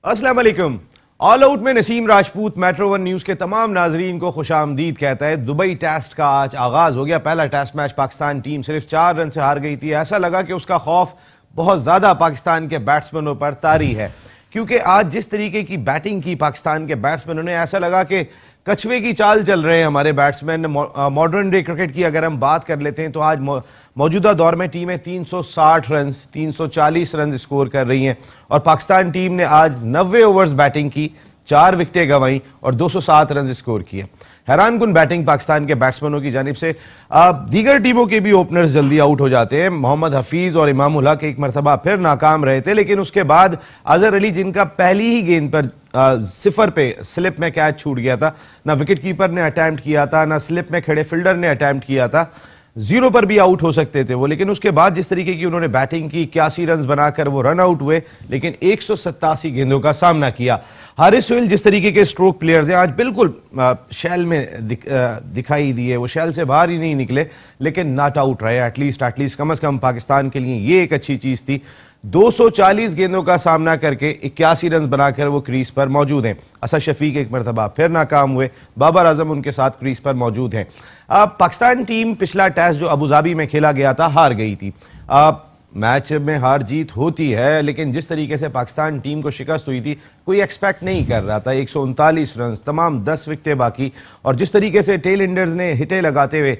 अस्सलाम वालेकुम। All out में Naseem Rajput metro one news के तमाम नाजरीन को खुशामदीद कहता है। दुबई टेस्ट का आज आगाज हो गया। पहला टेस्ट मैच पाकिस्तान टीम सिर्फ 4 रन से हार गई थी। ऐसा लगा कि उसका खौफ बहुत ज्यादा पाकिस्तान के बैट्समैनों पर तारी है, क्योंकि आज जिस तरीके की बैटिंग की पाकिस्तान के बैट्समैनों ने, ऐसा लगा कि कछुए की चाल चल रहे हैं हमारे बैट्समैन। मॉडर्न डे क्रिकेट की अगर हम बात कर लेते हैं तो आज मौजूदा दौर में टीमें 360 रन 340 रन स्कोर कर रही हैं और पाकिस्तान टीम ने आज 90 ओवर्स बैटिंग की, 4 विकेटें गंवाई और 207 रन स्कोर किए। हैरानकुन बैटिंग पाकिस्तान के बैट्समैनों की जानिब से। दीगर टीमों के भी ओपनर्स जल्दी आउट हो जाते हैं। मोहम्मद हफीज और इमामुल हक एक मरतबा फिर नाकाम रहे थे, लेकिन उसके बाद अजहर अली, जिनका पहली ही गेंद पर सिफर पे स्लिप में कैच छूट गया था, ना विकेट कीपर ने अटेम्प्ट किया था, ना स्लिप में खड़े फील्डर ने अटेम्प्ट किया था, 0 पर भी आउट हो सकते थे वो। लेकिन उसके बाद जिस तरीके की उन्होंने बैटिंग की, 81 रन बनाकर वो रन आउट हुए, लेकिन 187 गेंदों का सामना किया। हारिस सोहेल जिस तरीके के स्ट्रोक प्लेयर्स हैं, आज बिल्कुल शैल में दिखाई दिए। वो शैल से बाहर ही नहीं निकले, लेकिन नॉट आउट रहे। एटलीस्ट कम से कम पाकिस्तान के लिए ये एक अच्छी चीज थी। 240 गेंदों का सामना करके 81 रन बनाकर वो क्रीज पर मौजूद हैं। असद शफीक एक मरतबा फिर नाकाम हुए, बाबर आजम उनके साथ क्रीज पर मौजूद हैं। पाकिस्तान टीम पिछला टेस्ट जो अबू धाबी में खेला गया था हार गई थी। मैच में हार जीत होती है, लेकिन जिस तरीके से पाकिस्तान टीम को शिकस्त हुई थी कोई एक्सपेक्ट नहीं कर रहा था। 139 रन, तमाम 10 विकेटें बाकी, और जिस तरीके से टेल एंडर्स ने हिटें लगाते हुए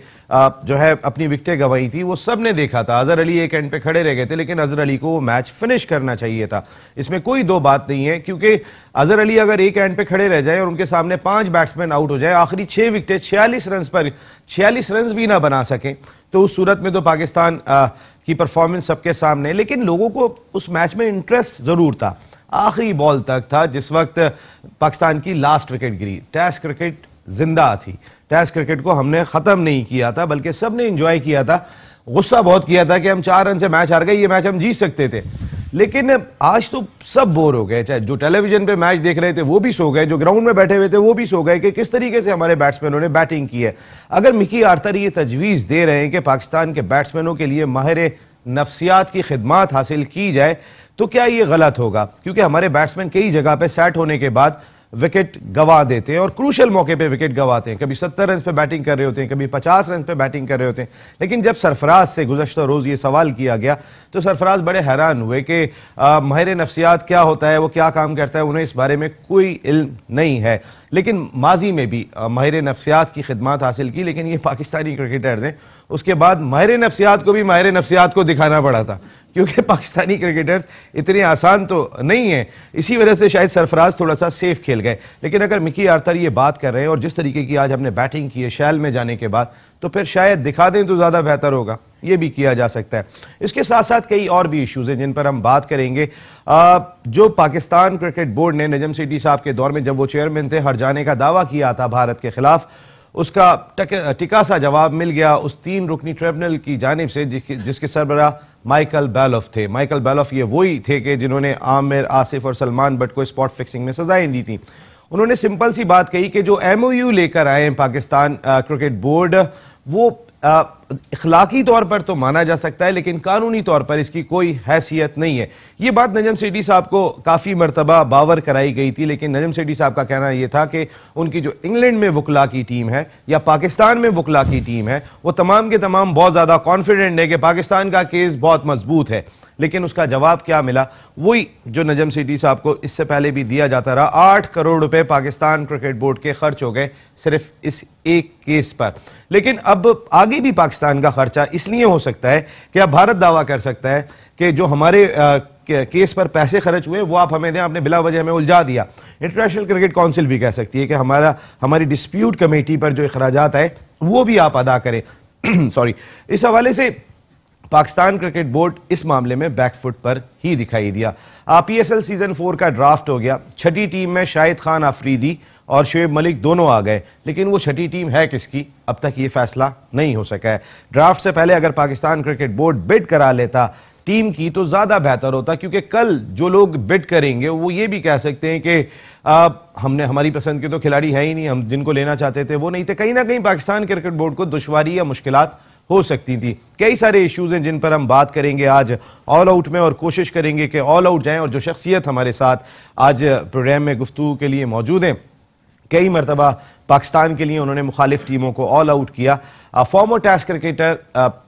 जो है अपनी विकेटें गंवाई थी, वो सब ने देखा था। अजहर अली एक एंड पे खड़े रह गए थे, लेकिन अजहर अली को वो मैच फिनिश करना चाहिए था। इसमें कोई दो बात नहीं है, क्योंकि अजहर अली अगर एक एंड पे खड़े रह जाए और उनके सामने 5 बैट्समैन आउट हो जाए, आखिरी 6 विकेटें 46 रन पर 46 रन भी ना बना सके, तो उस सूरत में तो पाकिस्तान की परफॉर्मेंस सबके सामने। लेकिन लोगों को उस मैच में इंटरेस्ट जरूर था, आखिरी बॉल तक था, जिस वक्त पाकिस्तान की लास्ट विकेट गिरी। टेस्ट क्रिकेट जिंदा थी, टेस्ट क्रिकेट को हमने खत्म नहीं किया था, बल्कि सबने एंजॉय किया था। गुस्सा बहुत किया था कि हम 4 रन से मैच हार गए, ये मैच हम जीत सकते थे। लेकिन आज तो सब बोर हो गए, चाहे जो टेलीविजन पे मैच देख रहे थे वो भी सो गए, जो ग्राउंड में बैठे हुए थे वो भी सो गए, कि किस तरीके से हमारे बैट्समैनों ने बैटिंग की है। अगर मिकी आर्थर ये तजवीज़ दे रहे हैं कि पाकिस्तान के बैट्समैनों के लिए माहिर नफ्सियात की खिदमात हासिल की जाए, तो क्या ये गलत होगा? क्योंकि हमारे बैट्समैन कई जगह पे सेट होने के बाद विकेट गवा देते हैं और क्रूशल मौके पे विकेट गवाते हैं। कभी 70 रन पे बैटिंग कर रहे होते हैं, कभी 50 रन पे बैटिंग कर रहे होते हैं। लेकिन जब सरफराज से गुज़श्ता रोज़ ये सवाल किया गया तो सरफराज बड़े हैरान हुए कि माहिर नफ्सियात क्या होता है, वो क्या काम करता है, उन्हें इस बारे में कोई इल्म नहीं है। लेकिन माजी में भी माहिर नफ्सियात की खिदमत हासिल की, लेकिन ये पाकिस्तानी क्रिकेटर्स हैं। उसके बाद माहिर नफ्सियात को भी माहिर नफ्सियात को दिखाना पड़ा था, क्योंकि पाकिस्तानी क्रिकेटर्स इतने आसान तो नहीं है। इसी वजह से शायद सरफराज थोड़ा सा सेफ खेल गए। लेकिन अगर मिकी आर्थर ये बात कर रहे हैं और जिस तरीके की आज हमने बैटिंग की है शैल में जाने के बाद, तो फिर शायद दिखा दें तो ज़्यादा बेहतर होगा। ये भी किया जा सकता है। इसके साथ साथ कई और भी इश्यूज हैं जिन पर हम बात करेंगे। जो पाकिस्तान क्रिकेट बोर्ड ने नजम सेठी साहब के दौर में जब वो चेयरमैन थे, हर जाने का दावा किया था भारत के खिलाफ, उसका टिका सा जवाब मिल गया उस 3 रुकनी ट्रिब्यूनल की जानिब से, जिसके सरबराह माइकल बेलोफ थे। माइकल बेलोफ ये वही थे कि जिन्होंने आमिर, आसिफ और सलमान बट को स्पॉट फिक्सिंग में सजाएं दी थी। उन्होंने सिंपल सी बात कही कि जो MOU लेकर आए हैं पाकिस्तान क्रिकेट बोर्ड, वो इखलाकी तौर पर तो माना जा सकता है, लेकिन कानूनी तौर पर इसकी कोई हैसियत नहीं है। ये बात नजम सेठी साहब को काफ़ी मरतबा बावर कराई गई थी, लेकिन नजम सेठी साहब का कहना यह था कि उनकी जो इंग्लैंड में वकला की टीम है या पाकिस्तान में वकला की टीम है, वो तमाम के तमाम बहुत ज़्यादा कॉन्फिडेंट है कि पाकिस्तान का केस बहुत मजबूत है। लेकिन उसका जवाब क्या मिला? वही जो नजम सेठी साहब को इससे पहले भी दिया जाता रहा। 8 करोड़ रुपए पाकिस्तान क्रिकेट बोर्ड के खर्च हो गए सिर्फ इस एक केस पर। लेकिन अब आगे भी पाकिस्तान का खर्चा इसलिए हो सकता है कि अब भारत दावा कर सकता है कि जो हमारे केस पर पैसे खर्च हुए वो आप हमें दें, आपने बिला वजह हमें उलझा दिया। इंटरनेशनल क्रिकेट काउंसिल भी कह सकती है कि हमारी डिस्प्यूट कमेटी पर जो अखराजात है वो भी आप अदा करें। सॉरी। इस हवाले से पाकिस्तान क्रिकेट बोर्ड इस मामले में बैकफुट पर ही दिखाई दिया। PSL सीजन 4 का ड्राफ्ट हो गया। 6ठी टीम में शाहिद खान आफरीदी और शुएब मलिक दोनों आ गए, लेकिन वो 6ठी टीम है किसकी, अब तक ये फैसला नहीं हो सका है। ड्राफ्ट से पहले अगर पाकिस्तान क्रिकेट बोर्ड बिड करा लेता टीम की तो ज्यादा बेहतर होता, क्योंकि कल जो लोग बिड करेंगे वो ये भी कह सकते हैं कि हमने हमारी पसंद के तो खिलाड़ी है ही नहीं, हम जिनको लेना चाहते थे वो नहीं थे। कहीं ना कहीं पाकिस्तान क्रिकेट बोर्ड को दुश्वारी या मुश्किलात हो सकती थी। कई सारे इश्यूज हैं जिन पर हम बात करेंगे आज ऑल आउट में, और कोशिश करेंगे कि ऑल आउट जाएं। और जो शख्सियत हमारे साथ आज प्रोग्राम में गुफ्तगू के लिए मौजूद हैं, कई मरतबा पाकिस्तान के लिए उन्होंने मुखालिफ टीमों को ऑल आउट किया, फॉर्मर टेस्ट क्रिकेटर,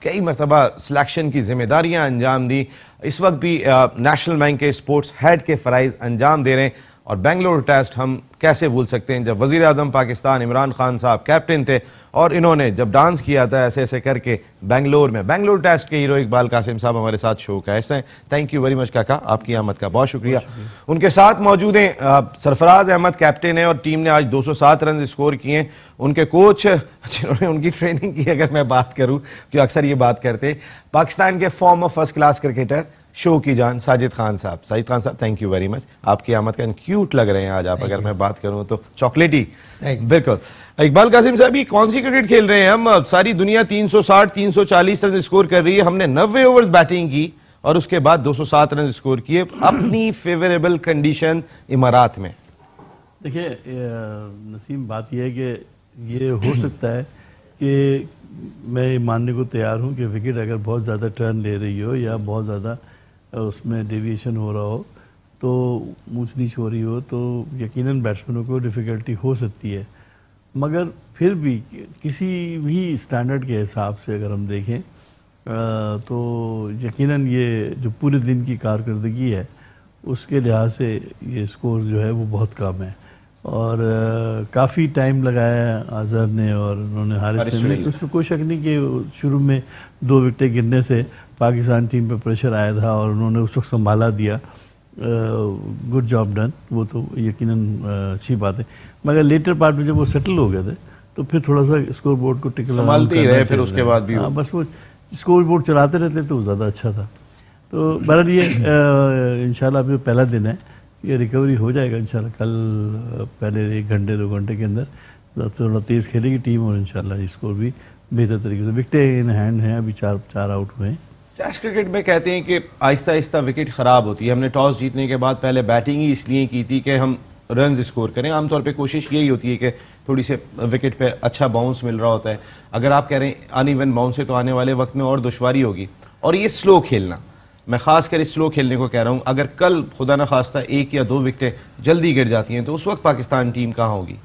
कई मरतबा सिलेक्शन की जिम्मेदारियां अंजाम दी, इस वक्त भी नेशनल बैंक के स्पोर्ट्स हेड के फ़राइज़ अंजाम दे रहे हैं। और बेंगलुरु टेस्ट हम कैसे भूल सकते हैं, जब वज़ीर आज़म पाकिस्तान इमरान खान साहब कैप्टन थे और इन्होंने जब डांस किया था ऐसे ऐसे करके बेंगलुरु में। बेंगलुरु टेस्ट के हीरो इकबाल कासिम साहब हमारे साथ शो का ऐसे हैं। थैंक यू वेरी मच काका, आपकी आमद का बहुत शुक्रिया। उनके साथ मौजूद हैं सरफराज अहमद, कैप्टन है और टीम ने आज 207 रन स्कोर किए हैं। उनके कोच जिन्होंने उनकी ट्रेनिंग की, अगर मैं बात करूं, कि अक्सर ये बात करते, पाकिस्तान के farmer first class cricketer, show की जान साजिद खान साहब। साजिद खान साहब, थैंक यू वेरी मच, आपकी आमद का क्यूट लग रहे हैं आज आप, अगर मैं बात करूं तो चॉकलेटी। बिल्कुल। इकबाल कासिम साहब, ये कौन सी क्रिकेट खेल रहे हैं हम? सारी दुनिया 360 340 रन स्कोर कर रही है, हमने 90 ओवर्स बैटिंग की और उसके बाद 207 रन स्कोर किए अपनी फेवरेबल कंडीशन इमारात में। देखिए नसीम, बात यह है कि ये हो सकता है कि मैं मानने को तैयार हूं कि विकेट अगर बहुत ज़्यादा टर्न ले रही हो या बहुत ज़्यादा उसमें डेविएशन हो रहा हो, तो ऊंच नीच हो रही हो, तो यकीनन बैट्समैनों को डिफ़िकल्टी हो सकती है। मगर फिर भी किसी भी स्टैंडर्ड के हिसाब से अगर हम देखें तो यकीनन ये जो पूरे दिन की कारकर्दगी है उसके लिहाज से ये स्कोर जो है वो बहुत कम है। और काफ़ी टाइम लगाया अजहर ने और उन्होंने हारिस ने, उसमें कोई शक नहीं कि शुरू में 2 विकेटें गिरने से पाकिस्तान टीम पे प्रेशर आया था और उन्होंने उस वक्त संभाला दिया। गुड जॉब डन, वो तो यकीनन अच्छी बात है। मगर लेटर पार्ट में जब वो सेटल हो गए थे तो फिर थोड़ा सा स्कोर बोर्ड को टिकल संभालते ही रहे, फिर उसके बाद भी बस वो स्कोर बोर्ड चलाते रहते तो ज़्यादा अच्छा था। तो बहरहाल ये इंशाल्लाह अभी पहला दिन है, ये रिकवरी हो जाएगा इंशाल्लाह। कल पहले 1 घंटे 2 घंटे के अंदर थोड़ा तेज़ खेलेगी टीम और इंशाल्लाह स्कोर भी बेहतर तरीके से। विकेटें इन हैंड हैं, अभी 4 आउट हुए हैं। टेस्ट क्रिकेट में कहते हैं कि आहिस्ता आहिस्ता विकेट ख़राब होती है। हमने टॉस जीतने के बाद पहले बैटिंग ही इसलिए की थी कि हम रन स्कोर करें। आमतौर पे कोशिश यही होती है कि थोड़ी से विकेट पे अच्छा बाउंस मिल रहा होता है। अगर आप कह रहे हैं अनइवन बाउंस है तो आने वाले वक्त में और दुश्वारी होगी। और ये स्लो खेलना, मैं खास कर इस स्लो खेलने को कह रहा हूँ। अगर कल खुदा न खास्ता 1 या 2 विकेटें जल्दी गिर जाती हैं तो उस वक्त पाकिस्तान टीम कहाँ होगी?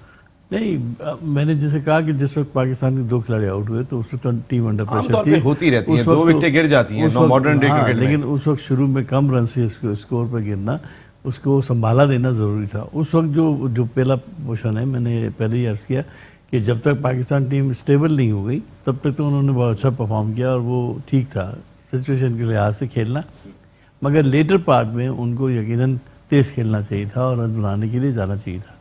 नहीं, मैंने जैसे कहा कि जिस वक्त पाकिस्तान के 2 खिलाड़ी आउट हुए तो उस वक्त टीम अंडर प्रेशर थी, होती रहती है, 2 विकेटें गिर जाती हैं मॉडर्न डे क्रिकेट में। लेकिन उस वक्त शुरू में कम रन से स्कोर पर गिरना, उसको संभाला देना ज़रूरी था। उस वक्त जो पहला पोजीशन है, मैंने पहले ही अर्ज़ किया कि जब तक पाकिस्तान टीम स्टेबल नहीं हो गई तब तक तो उन्होंने बहुत अच्छा परफॉर्म किया और वो ठीक था सिचुएशन के लिहाज से खेलना। मगर लेटर पार्ट में उनको यकीनन तेज़ खेलना चाहिए था और रन बनाने के लिए जाना चाहिए था।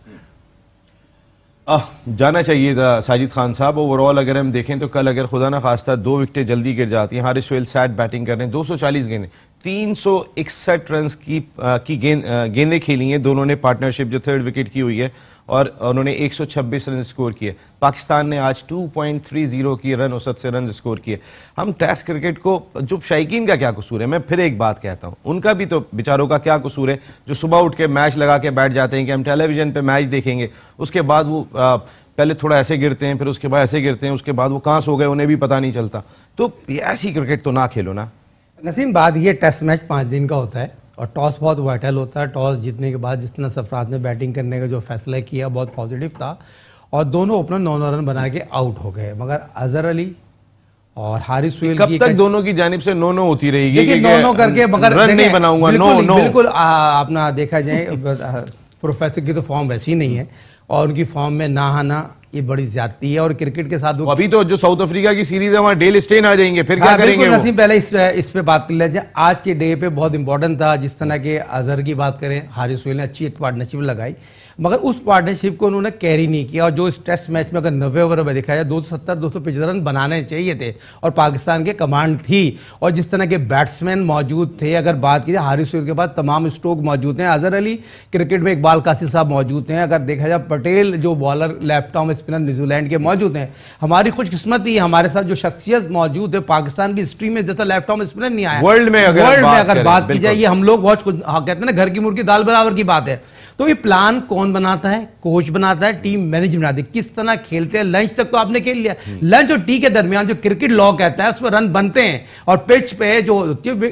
जाना चाहिए था साजिद खान साहब। ओवरऑल अगर हम देखें तो कल अगर खुदा ना खास्ता 2 विकेटें जल्दी गिर जाती हैं, हारिस सोहेल सैट बैटिंग कर रहे हैं, 240 गेंदें, 361 रन की गेंदें खेली हैं दोनों ने पार्टनरशिप जो 3rd विकेट की हुई है, और उन्होंने 126 रन स्कोर किए। पाकिस्तान ने आज 2.30 की रन औसत से रन स्कोर किए। हम टेस्ट क्रिकेट को, जो शायकीन का क्या कसूर है, मैं फिर एक बात कहता हूँ, उनका भी तो बेचारों का क्या कसूर है जो सुबह उठ के मैच लगा के बैठ जाते हैं कि हम टेलीविजन पे मैच देखेंगे, उसके बाद वो पहले थोड़ा ऐसे गिरते हैं, फिर उसके बाद ऐसे गिरते हैं, उसके बाद वो कहाँ सो गए उन्हें भी पता नहीं चलता। तो ये ऐसी क्रिकेट तो ना खेलो ना। नसीम, बात ये टेस्ट मैच 5 दिन का होता है और टॉस बहुत वाइटल होता है। टॉस जीतने के बाद जिस तरह सरफराज ने बैटिंग करने का जो फैसला किया बहुत पॉजिटिव था और दोनों ओपनर 9 रन बना के आउट हो गए। मगर अजहर अली और हारिस सोहेल कब तक दोनों की जानिब से 9-9 होती रहेगी? 9-9 करके मगर रन नहीं बनाऊंगा, बिल्कुल अपना देखा जाए प्रोफेसर की तो फॉर्म वैसी नहीं है और उनकी फॉर्म में ना आना ये बड़ी ज्यादती है। और क्रिकेट के साथ अभी तो जो साउथ अफ्रीका की सीरीज है वहां डेल स्टेन आ जाएंगे, फिर क्या करेंगे? नसीम, पहले इस पे बात कर लेते हैं। आज के डे पे बहुत इंपॉर्टेंट था। जिस तरह के अजहर की बात करें, हारिस सोहेल ने अच्छी एक पार्टनरशिप लगाई मगर उस पार्टनरशिप को उन्होंने कैरी नहीं किया। और जो इस टेस्ट मैच में अगर 90 ओवर में देखा जाए 270-275 रन बनाने चाहिए थे और पाकिस्तान के कमांड थी और जिस तरह के बैट्समैन मौजूद थे। अगर बात की जाए हारिस सोहेल के बाद तमाम स्ट्रोक मौजूद हैं, अजहर अली क्रिकेट में इकबाल कासिम साहब मौजूद हैं। अगर देखा जाए पटेल जो bowler left arm spinner New Zealand के मौजूद हैं। हमारी खुशकिस्मती हमारे साथ जो शख्सियत मौजूद है, पाकिस्तान की हिस्ट्री में जैसा लेफ्ट आर्म स्पिनर नहीं आया वर्ल्ड में अगर बात की जाए, ये हम लोग बहुत कहते हैं ना घर की मुर्गी दाल बराबर की बात है। तो ये प्लान कौन बनाता है? कोच बनाता है, टीम मैनेजमेंट बनाती है, किस तरह खेलते हैं। लंच तक तो आपने खेल लिया, लंच और टी के दरमियान जो क्रिकेट लॉ कहता है उसमें रन बनते हैं और पिच पे जो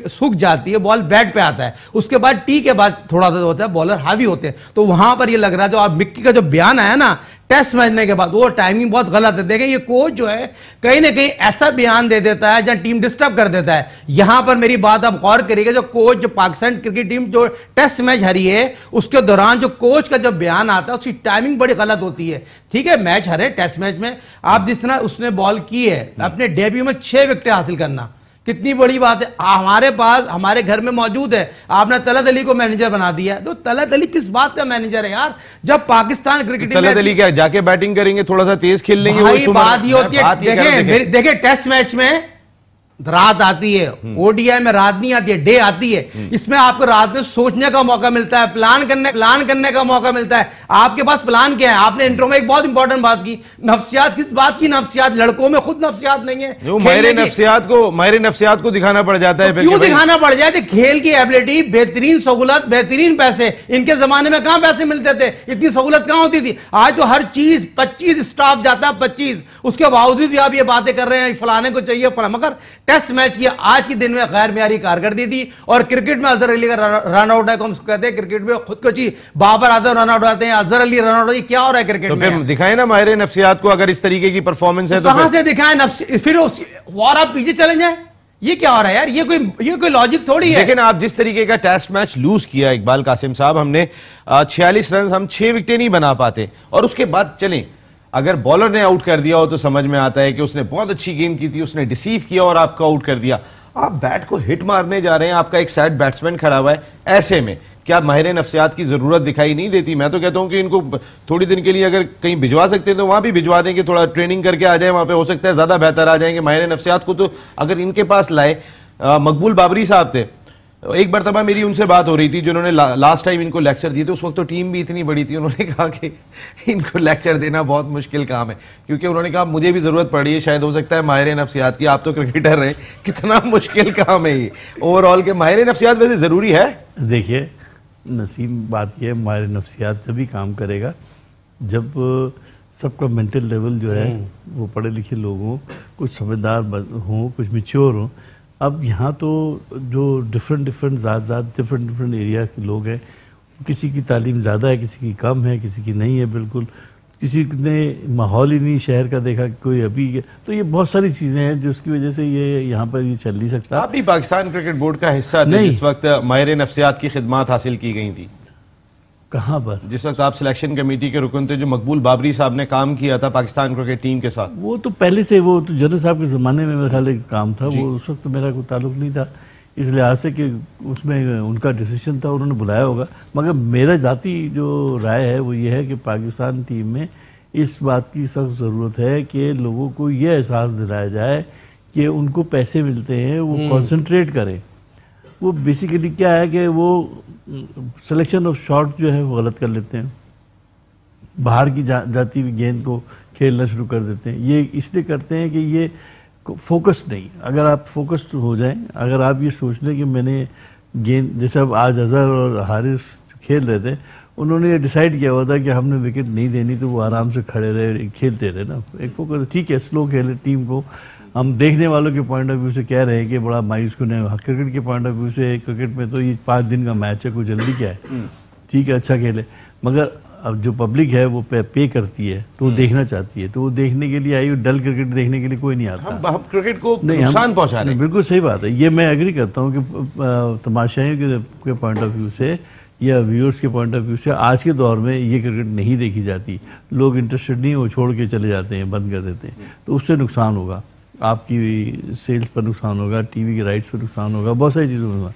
सूख जाती है बॉल बैट पे आता है, उसके बाद टी के बाद थोड़ा सा होता है बॉलर हावी होते हैं। तो वहां पर ये लग रहा है जो आप मिक्की का जो बयान आया ना टेस्ट मैचने के बाद, वो टाइमिंग बहुत गलत है। देखें ये कोच जो है कहीं ना कहीं ऐसा बयान दे देता है जहां टीम डिस्टर्ब कर देता है। यहां पर मेरी बात आप गौर करिएगा, जो कोच जो पाकिस्तान क्रिकेट टीम जो टेस्ट मैच हारी है उसके दौरान जो कोच का जब बयान आता है उसकी टाइमिंग बड़ी गलत होती है। ठीक है, मैच हारे टेस्ट मैच में, आप जिस तरह उसने बॉल की है अपने डेब्यू में 6 विकेट हासिल करना कितनी बड़ी बात है। हमारे पास हमारे घर में मौजूद है, आपने तलत अली को मैनेजर बना दिया है। तो तलत अली किस बात का मैनेजर है यार? जब पाकिस्तान क्रिकेट टीम तलत अली क्या जाके बैटिंग करेंगे, थोड़ा सा तेज खेल लेंगे, भाई बात ये होती है। देखें टेस्ट मैच में रात आती है, ओडीआई में रात नहीं आती है, डे आती है। इसमें आपको रात में सोचने का मौका मिलता है, प्लान करने का मौका मिलता है। आपके पास प्लान क्या है? आपने इंट्रो में एक बहुत इंपॉर्टेंट बात की, नफ्सियात। किस बात की नफ्सियात? लड़कों में खुद नफ्सियात नहीं है। माहिर नफ्सियात को दिखाना पड़ जाता है। क्यों दिखाना पड़ जाए? खेल की एबिलिटी, बेहतरीन सहूलत, बेहतरीन पैसे। इनके जमाने में कहां पैसे मिलते थे? इतनी सहूलत कहां होती थी? आज तो हर चीज 25 स्टाफ जाता है, 25। उसके बावजूद भी आप ये बातें कर रहे हैं फलाने को चाहिए फलाना। मगर टेस्ट मैच की आज के दिन में गैर मियारी कारकर्दगी थी। और क्रिकेट में अजहर अली का रन आउट है, हम कहते हैं क्रिकेट में खुदकुशी, बाबर आजम रन आउट आते हैं, अजहर अली रन आउट, क्या हो रहा है क्रिकेट में? फिर दिखाए ना माहिर नफ्सियात को, अगर इस तरीके की परफॉर्मेंस है तो कहां से दिखाए? फिर और आप पीछे चले जाए, ये क्या हो रहा है यार? ये कोई लॉजिक थोड़ी है। लेकिन आप जिस तरीके का टेस्ट मैच लूज किया इकबाल कासिम साहब, हमने 46 रन, हम 6 विकेटें नहीं बना पाते, और उसके बाद चलें अगर बॉलर ने आउट कर दिया हो तो समझ में आता है कि उसने बहुत अच्छी गेंद की थी, उसने डिसीव किया और आपको आउट कर दिया। आप बैट को हिट मारने जा रहे हैं, आपका एक साइड बैट्समैन खड़ा हुआ है, ऐसे में क्या माहिर नफ्सियात की जरूरत दिखाई नहीं देती? मैं तो कहता हूं कि इनको थोड़ी दिन के लिए अगर कहीं भिजवा सकते हैं तो वहां भी भिजवा देंगे, थोड़ा ट्रेनिंग करके आ जाए वहां पे, हो सकता है ज्यादा बेहतर आ जाएंगे। माहिर नफ्सियात को तो अगर इनके पास लाए, मकबूल बाबरी साहब थे, एक मरतबा मेरी उनसे बात हो रही थी, जिन्होंने लास्ट टाइम इनको लेक्चर दिए थे, उस वक्त तो टीम भी इतनी बड़ी थी, उन्होंने कहा कि इनको लेक्चर देना बहुत मुश्किल काम है, क्योंकि उन्होंने कहा मुझे भी ज़रूरत पड़ी है, शायद हो सकता है माहिर नफ्सियात की, आप तो क्रिकेटर हैं, कितना मुश्किल काम है ये ओवरऑल के। माहिर नफ्सियात वैसे ज़रूरी है? देखिए नसीम, बात यह है माहिर नफ्सियात तभी काम करेगा जब सबका मेंटल लेवल जो है वो पढ़े लिखे लोग हों, कुछ समझदार हों, कुछ मैच्योर हों। अब यहाँ तो जो डिफरेंट डिफरेंट एरिया के लोग हैं, किसी की तालीम ज़्यादा है, किसी की कम है, किसी की नहीं है बिल्कुल, किसी ने माहौल ही नहीं शहर का देखा, कोई अभी। तो ये बहुत सारी चीज़ें हैं जिसकी वजह से ये यहाँ पर ये चल नहीं सकता। आप भी पाकिस्तान क्रिकेट बोर्ड का हिस्सा थे जिस वक्त माहिर नफ्सियात की खिदमत हासिल की गई थी? कहाँ पर? जिस वक्त आप सिलेक्शन कमेटी के रुकन थे, जो मकबूल बाबरी साहब ने काम किया था पाकिस्तान क्रिकेट टीम के साथ। वो तो पहले से, वो तो जनरल साहब के ज़माने में मेरे ख्याल काम था, वो उस वक्त मेरा कोई ताल्लुक नहीं था, इस लिहाज से कि उसमें उनका डिसीजन था, उन्होंने बुलाया होगा। मगर मेरा जाती जो राय है वो ये है कि पाकिस्तान टीम में इस बात की सख्त ज़रूरत है कि लोगों को ये एहसास दिलाया जाए कि उनको पैसे मिलते हैं, वो कॉन्सेंट्रेट करें। वो बेसिकली क्या है कि वो सिलेक्शन ऑफ शॉट जो है वो गलत कर लेते हैं, बाहर की जाती हुई गेंद को खेलना शुरू कर देते हैं। ये इसलिए करते हैं कि ये फोकस नहीं, अगर आप फोकस्ड हो जाएं, अगर आप ये सोच लें कि मैंने गेंद, जैसे अब आज अजहर और हारिस खेल रहे थे, उन्होंने ये डिसाइड किया हुआ था कि हमने विकेट नहीं देनी, तो वो आराम से खड़े रहे, खेलते रहे ना, एक फोकस। ठीक है, स्लो खेले, टीम को हम देखने वालों के पॉइंट ऑफ व्यू से कह रहे हैं कि बड़ा मायूस को नहीं, क्रिकेट के पॉइंट ऑफ व्यू से क्रिकेट में तो ये 5 दिन का मैच है, कोई जल्दी क्या है, ठीक है अच्छा खेले। मगर अब जो पब्लिक है वो पे करती है, तो वो देखना चाहती है, तो वो देखने के लिए आई, डल क्रिकेट देखने के लिए कोई नहीं आता। हम क्रिकेट को नुकसान पहुंचा रहे हैं। बिल्कुल सही बात है, ये मैं एग्री करता हूँ कि तमाशाइयों के पॉइंट ऑफ व्यू से या व्यूअर्स के पॉइंट ऑफ व्यू से आज के दौर में ये क्रिकेट नहीं देखी जाती, लोग इंटरेस्टेड नहीं, वो छोड़ के चले जाते हैं, बंद कर देते हैं, तो उससे नुकसान होगा, आपकी सेल्स पर नुकसान होगा, टीवी के राइट्स पर नुकसान होगा, बहुत सारी चीज़ों में।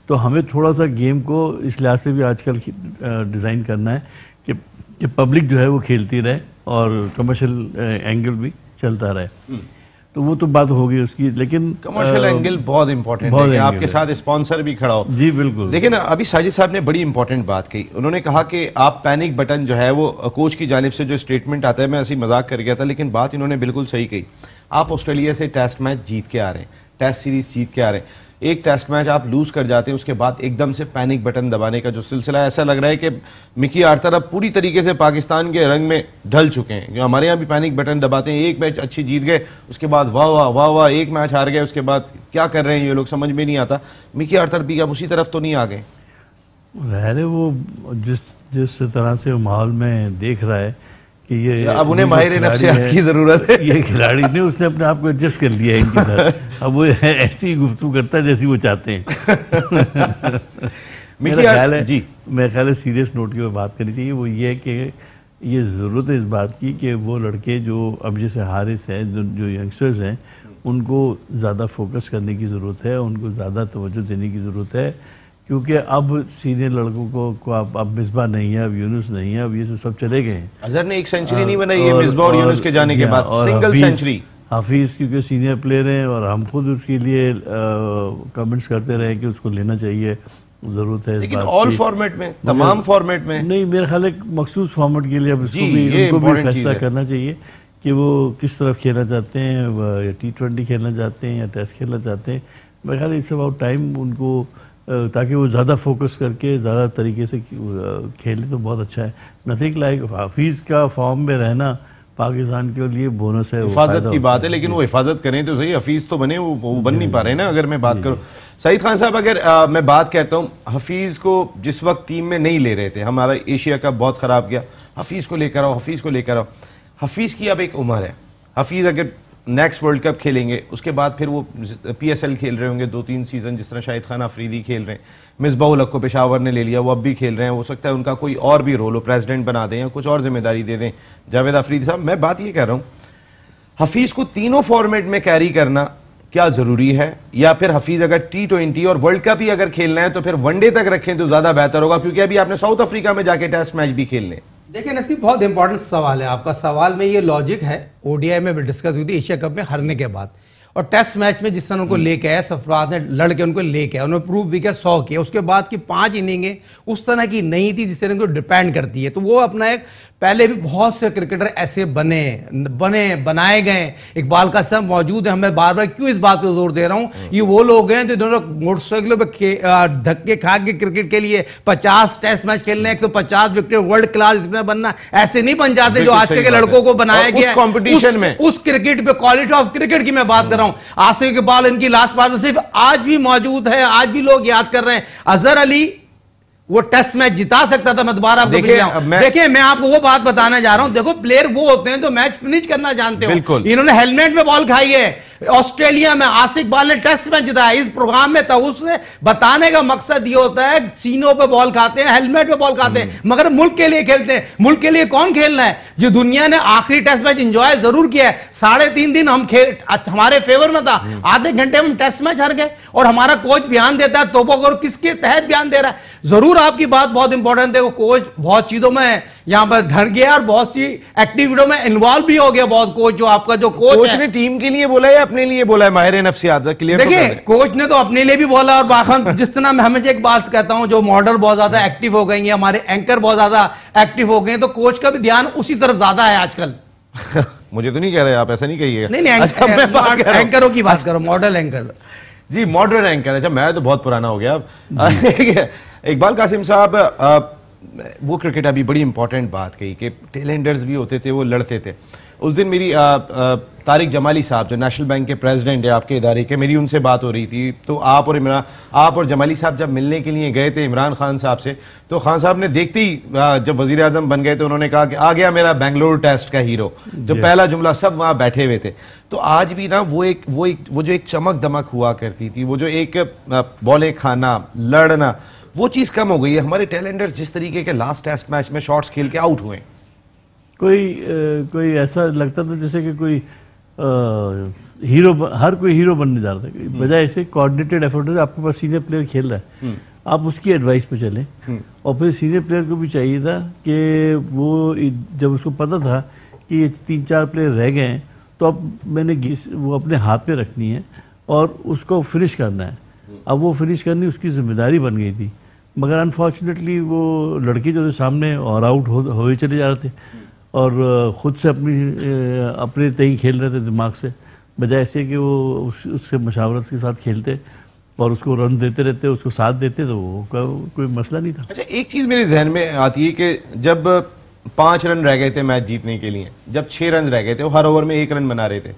तो हमें थोड़ा सा गेम को इस लिहाज से भी आजकल डिज़ाइन करना है कि पब्लिक जो है वो खेलती रहे और कमर्शियल एंगल भी चलता रहे। तो वो तो बात होगी उसकी, लेकिन कमर्शियल एंगल बहुत इंपॉर्टेंट है कि आपके साथ स्पॉन्सर भी खड़ा हो। जी बिल्कुल। देखिए ना, अभी साजिद साहब ने बड़ी इंपॉर्टेंट बात कही। उन्होंने कहा कि आप पैनिक बटन जो है वो कोच की जानिब से जो स्टेटमेंट आता है, मैं ऐसी मजाक कर गया था, लेकिन बात इन्होंने बिल्कुल सही कही। आप ऑस्ट्रेलिया से टेस्ट मैच जीत के आ रहे हैं, टेस्ट सीरीज जीत के आ रहे हैं, एक टेस्ट मैच आप लूज कर जाते हैं, उसके बाद एकदम से पैनिक बटन दबाने का जो सिलसिला है, ऐसा लग रहा है कि मिकी आर्थर अब पूरी तरीके से पाकिस्तान के रंग में ढल चुके हैं। हमारे यहाँ भी पैनिक बटन दबाते हैं, एक मैच अच्छी जीत गए, उसके बाद वाह वाह वाह वाह, एक मैच हार गए, उसके बाद क्या कर रहे हैं ये लोग, समझ में नहीं आता। मिकी आर्थर भी अब उसी तरफ तो नहीं आ गए? अरे वो जिस तरह से माहौल में देख रहा है कि ये अब उन्हें माहिर नफ्सियात की जरूरत है। ये खिलाड़ी ने उसने अपने आप को एडजस्ट कर लिया है इनके साथ। अब वो ऐसी गुफ्तगू करता है जैसी वो चाहते हैं। मेरा ख्याल है जी, मेरा ख्याल है सीरियस नोट की बात करनी चाहिए। वो ये है कि ये ज़रूरत है इस बात की कि वो लड़के जो अब जैसे हारिस हैं, जो यंगस्टर्स हैं, उनको ज़्यादा फोकस करने की ज़रूरत है, उनको ज़्यादा तवज्जो देने की ज़रूरत है, क्योंकि अब सीनियर लड़कों को अब मिसबा नहीं है, अब यूनुस नहीं है, अब ये सब चले गए हैं। अज़हर ने एक सेंचुरी नहीं बनाई है मिसबा और यूनुस के जाने के बाद, सिंगल सेंचुरी। हाफिज़ क्योंकि सीनियर प्लेयर हैं और हम खुद उसके लिए कमेंट्स करते रहे कि उसको लेना चाहिए, ज़रूरत है। लेकिन ऑल फॉर्मेट में, तमाम फॉर्मेट में नहीं, मेरे ख्याल है मखसूस फॉर्मेट के लिए अब उनको भी फैसला करना चाहिए कि वो किस तरफ खेलना चाहते हैं, या T20 खेलना चाहते हैं या टेस्ट खेलना चाहते हैं। मेरे ख्याल इट्स अबाउट टाइम उनको, ताकि वो ज़्यादा फोकस करके ज़्यादा तरीके से खेले तो बहुत अच्छा है। नथिंग लाइक हाफिज़ का फॉर्म में रहना पाकिस्तान के लिए बोनस है, हिफाजत की बात है, लेकिन वो हिफाजत करें तो सही, हफीज़ तो बने, वो बन नहीं पा रहे ना। अगर मैं बात करूं सईद खान साहब, अगर मैं बात कहता हूं, हफीज़ को जिस वक्त टीम में नहीं ले रहे थे, हमारा एशिया कप बहुत ख़राब गया, हफीज़ को लेकर आओ, हफीज़ को लेकर आओ। हफीज़ की अब एक उम्र है, हफीज़ अगर नेक्स्ट वर्ल्ड कप खेलेंगे, उसके बाद फिर वो PSL खेल रहे होंगे 2-3 सीज़न, जिस तरह शाहिद खान अफरीदी खेल रहे हैं, मिसबाउल हक को पेशावर ने ले लिया, वो अब भी खेल रहे हैं, हो सकता है उनका कोई और भी रोल हो, प्रेसिडेंट बना दें या कुछ और जिम्मेदारी दे दें जावेद अफरीदी साहब। मैं बात ये कह रहा हूँ, हफीज़ को तीनों फॉर्मेट में कैरी करना क्या ज़रूरी है, या फिर हफीज़ अगर T20 और वर्ल्ड कप ही अगर खेलना है तो फिर वनडे तक रखें तो ज़्यादा बेहतर होगा, क्योंकि अभी आपने साउथ अफ्रीका में जाके टेस्ट मैच भी खेल लें। देखिए नसीब, बहुत इंपॉर्टेंट सवाल है आपका। सवाल में ये लॉजिक है, ODI में भी डिस्कस हुई थी एशिया कप में हारने के बाद, और टेस्ट मैच में जिस तरह उनको लेके आया सफराज ने, लड़के उनको लेके आया, उन्होंने प्रूव भी किया 100 किया, उसके बाद की 5 इनिंगें उस तरह की नहीं थी जिस तरह को डिपेंड करती है। तो वो अपना एक, पहले भी बहुत से क्रिकेटर ऐसे बनाए गए, इकबाल का सब मौजूद है। मैं बार बार क्यों इस बात पर जोर दे रहा हूं, ये वो लोग हैं जो दोनों मोटरसाइकिलों पर धक्के खा के क्रिकेट के लिए 50 टेस्ट मैच खेलने, 150 विकेट, वर्ल्ड क्लास इसमें बनना, ऐसे नहीं बन जाते जो आजकल के लड़कों को बनाया गया कंपटीशन में। उस क्रिकेट पे, क्वालिटी ऑफ क्रिकेट की मैं बात कर रहा हूं। आसिफ इकबाल इनकी लास्ट पार्टनरशिप आज भी मौजूद है, आज भी लोग याद कर रहे हैं। अजहर अली वो टेस्ट मैच जिता सकता था, मैं दोबारा आपको देखिए, मैं आपको वो बात बताना जा रहा हूं। देखो, प्लेयर वो होते हैं जो मैच फिनिश करना जानते हो। इन्होंने हेलमेट में बॉल खाई है ऑस्ट्रेलिया में, आसिफ इकबाल ने टेस्ट मैच जिताया। इस प्रोग्राम में था, उससे बताने का मकसद ये होता है, सीनों पे बॉल खाते हैं, हेलमेट पे बॉल खाते हैं, मगर मुल्क के लिए खेलते हैं। मुल्क के लिए कौन खेलना है? जो दुनिया ने आखिरी टेस्ट मैच एंजॉय जरूर किया है, 3.5 दिन हम हमारे फेवर में था, आधे घंटे में हम टेस्ट मैच हार गए, और हमारा कोच बयान देता है तोपोगोर किसके तहत बयान दे रहा है। जरूर आपकी बात बहुत इंपॉर्टेंट है, वो कोच बहुत चीजों में यहां पर ढर गया और बहुत सी एक्टिविटीयों में इन्वॉल्व भी हो गया बहुत। कोच जो आपका जो कोच ने टीम के लिए बोला है या अपने लिए बोला है? माहिर नफ्सियात क्लियर देखिए, कोच ने तो अपने लिए भी बोला, और बाखन जिस तरह मैं हमेशा एक बात कहता हूं, जो मॉडल बहुत ज्यादा एक्टिव हो गई है, हमारे एंकर बहुत ज्यादा एक्टिव हो गए, तो कोच का भी ध्यान उसी तरफ ज्यादा है आजकल। मुझे तो नहीं कह रहे आप, ऐसा नहीं कहिएगा। नहीं, एंकरों की बात करो, मॉडल एंकर जी, मॉडर्न एंकर। अच्छा, मैं तो बहुत पुराना हो गया। इकबाल कासिम साहब, वो क्रिकेट अभी बड़ी इंपॉर्टेंट बात कही कि टेलेंडर्स भी होते थे, वो लड़ते थे। उस दिन मेरी तारिक जमाली साहब जो नेशनल बैंक के प्रेसिडेंट है आपके इदारे के, मेरी उनसे बात हो रही थी, तो आप और जमाली साहब जब मिलने के लिए गए थे इमरान खान साहब से, तो खान साहब ने देखते ही जब वजीर आजम बन गए तो उन्होंने कहा कि आ गया मेरा बेंगलुरु टेस्ट का हीरो। जो पहला जुमला, सब वहाँ बैठे हुए थे। तो आज भी ना वो जो एक चमक दमक हुआ करती थी, वो जो एक बॉलें खाना, लड़ना, वो चीज़ कम हो गई है। हमारे टैलेंटर्स जिस तरीके के लास्ट टेस्ट मैच में शॉट्स खेल के आउट हुए, कोई ऐसा लगता था जैसे कि कोई हीरो, हर कोई हीरो बनने जा रहा था, बजाय ऐसे कोऑर्डिनेटेड एफर्ट है। आपके पास सीनियर प्लेयर खेल रहा है, आप उसकी एडवाइस पे चले, और फिर सीनियर प्लेयर को भी चाहिए था कि वो, जब उसको पता था कि 3-4 प्लेयर रह गए हैं, तो अब मैंने वो अपने हाथ में रखनी है और उसको फिनिश करना है। अब वो फिनिश करनी उसकी जिम्मेदारी बन गई थी, मगर अनफॉर्चुनेटली वो लड़के जो थे सामने और आउट हो ही चले जा रहे थे और ख़ुद से अपने तय खेल रहे थे दिमाग से, बजाय ऐसे कि वो उससे मशावरत के साथ खेलते और उसको रन देते रहते, उसको साथ देते, तो वो कोई मसला नहीं था। अच्छा, एक चीज़ मेरे जहन में आती है कि जब 5 रन रह गए थे मैच जीतने के लिए, जब 6 रन रह गए थे, वो हर ओवर में 1 रन बना रहे थे,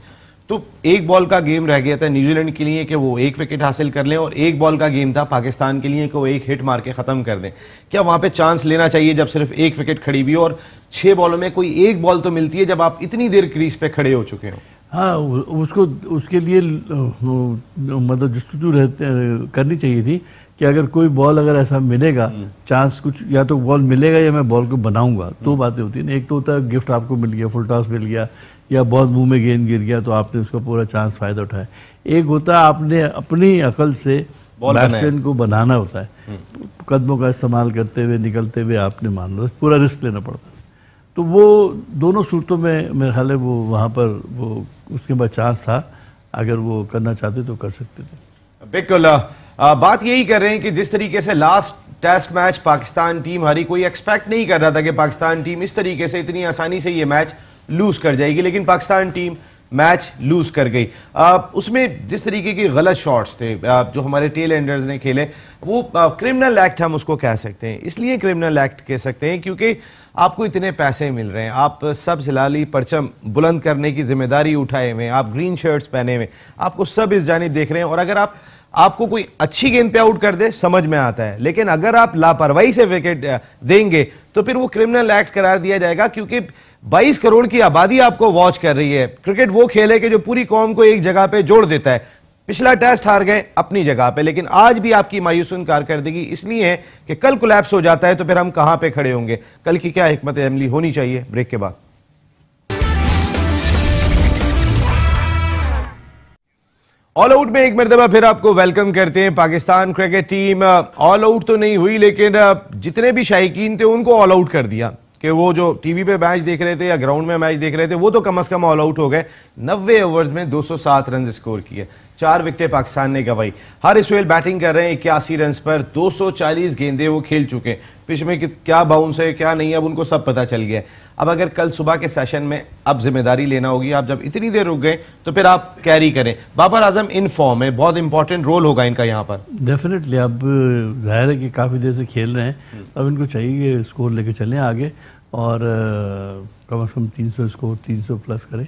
तो एक बॉल का गेम रह गया था न्यूजीलैंड के लिए कि वो 1 विकेट हासिल कर लें और एक बॉल का गेम था पाकिस्तान के लिए कि वो 1 हिट मार के ख़त्म कर दें। क्या वहाँ पे चांस लेना चाहिए जब सिर्फ 1 विकेट खड़ी हुई और 6 बॉलों में कोई एक बॉल तो मिलती है जब आप इतनी देर क्रीज पे खड़े हो चुके हो? हाँ, उसको उसके लिए मतलब जस्तुजू करनी चाहिए थी कि अगर कोई बॉल अगर ऐसा मिलेगा, चांस कुछ या तो बॉल मिलेगा या मैं बॉल को बनाऊंगा, तो बातें होती हैं। एक तो होता है गिफ्ट आपको मिल गया, फुल टॉस मिल गया या बहुत मुंह में गेंद गिर गया तो आपने उसका पूरा चांस फ़ायदा उठाया। एक होता है आपने अपनी अकल से बैट्समैन को बनाना होता है, कदमों का इस्तेमाल करते हुए निकलते हुए आपने मान लो पूरा रिस्क लेना पड़ता है। तो वो दोनों सूरतों में मेरे ख्याल है वो वहाँ पर वो उसके बाद चांस था, अगर वो करना चाहते तो कर सकते थे। बिल्कुल बात यही कर रहे हैं कि जिस तरीके से last test match Pakistan team हारी, कोई एक्सपेक्ट नहीं कर रहा था कि पाकिस्तान टीम इस तरीके से इतनी आसानी से ये मैच लूज कर जाएगी, लेकिन पाकिस्तान टीम मैच लूज कर गई। उसमें जिस तरीके के गलत शॉट्स थे जो हमारे टेल एंडर्स ने खेले, वो क्रिमिनल एक्ट हम उसको कह सकते हैं। इसलिए क्रिमिनल एक्ट कह सकते हैं क्योंकि आपको इतने पैसे मिल रहे हैं, आप सब हिलाली परचम बुलंद करने की जिम्मेदारी उठाए हुए हैं, आप ग्रीन शर्ट्स पहने हुए, आपको सब इस जानिब देख रहे हैं, और अगर आपको कोई अच्छी गेंद पे आउट कर दे समझ में आता है, लेकिन अगर आप लापरवाही से विकेट देंगे तो फिर वो क्रिमिनल एक्ट करार दिया जाएगा, क्योंकि 22 करोड़ की आबादी आपको वॉच कर रही है। क्रिकेट वो खेल है कि जो पूरी कौम को एक जगह पे जोड़ देता है। पिछला टेस्ट हार गए अपनी जगह पे, लेकिन आज भी आपकी मायूसन कारकर्दगी इसलिए है कि कल कोलैप्स हो जाता है तो फिर हम कहां पे खड़े होंगे। कल की क्या हिकमत अमली होनी चाहिए, ब्रेक के बाद। ऑल आउट में एक मरतबा फिर आपको वेलकम करते हैं। Pakistan cricket team all out तो नहीं हुई, लेकिन जितने भी शायकीन थे उनको ऑल आउट कर दिया कि वो जो टीवी पे मैच देख रहे थे या ग्राउंड में मैच देख रहे थे वो तो कम से कम ऑल आउट हो गए। 90 ओवर्स में 207 रन स्कोर किए, 4 विकेटें पाकिस्तान ने गंवाई। हारिस सोहेल बैटिंग कर रहे हैं 81 रन पर, 240 गेंदें वो खेल चुके हैं। पिच में क्या बाउंस है क्या नहीं, अब उनको सब पता चल गया है। अब अगर कल सुबह के सेशन में अब जिम्मेदारी लेना होगी, आप जब इतनी देर रुक गए तो फिर आप कैरी करें। बाबर आजम इन फॉर्म है, बहुत इंपॉर्टेंट रोल होगा इनका यहाँ पर। डेफिनेटली अब जाहिर है कि काफ़ी देर से खेल रहे हैं, अब इनको चाहिए स्कोर लेके चलें आगे और कम से कम 300 स्कोर 300 प्लस करें।